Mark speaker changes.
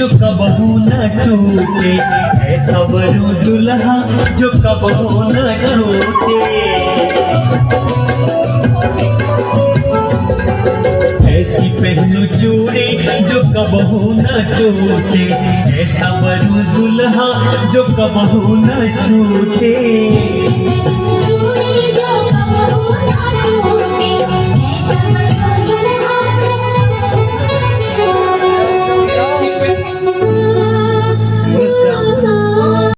Speaker 1: जो कबहू न टूटे, ऐसा वरू दुल्हा जो कबहू न टूटे। ऐसी पहनू चूड़ी जो कबहू न टूटे, ऐसा वरू दुल्हा जो कबहू न छूटे।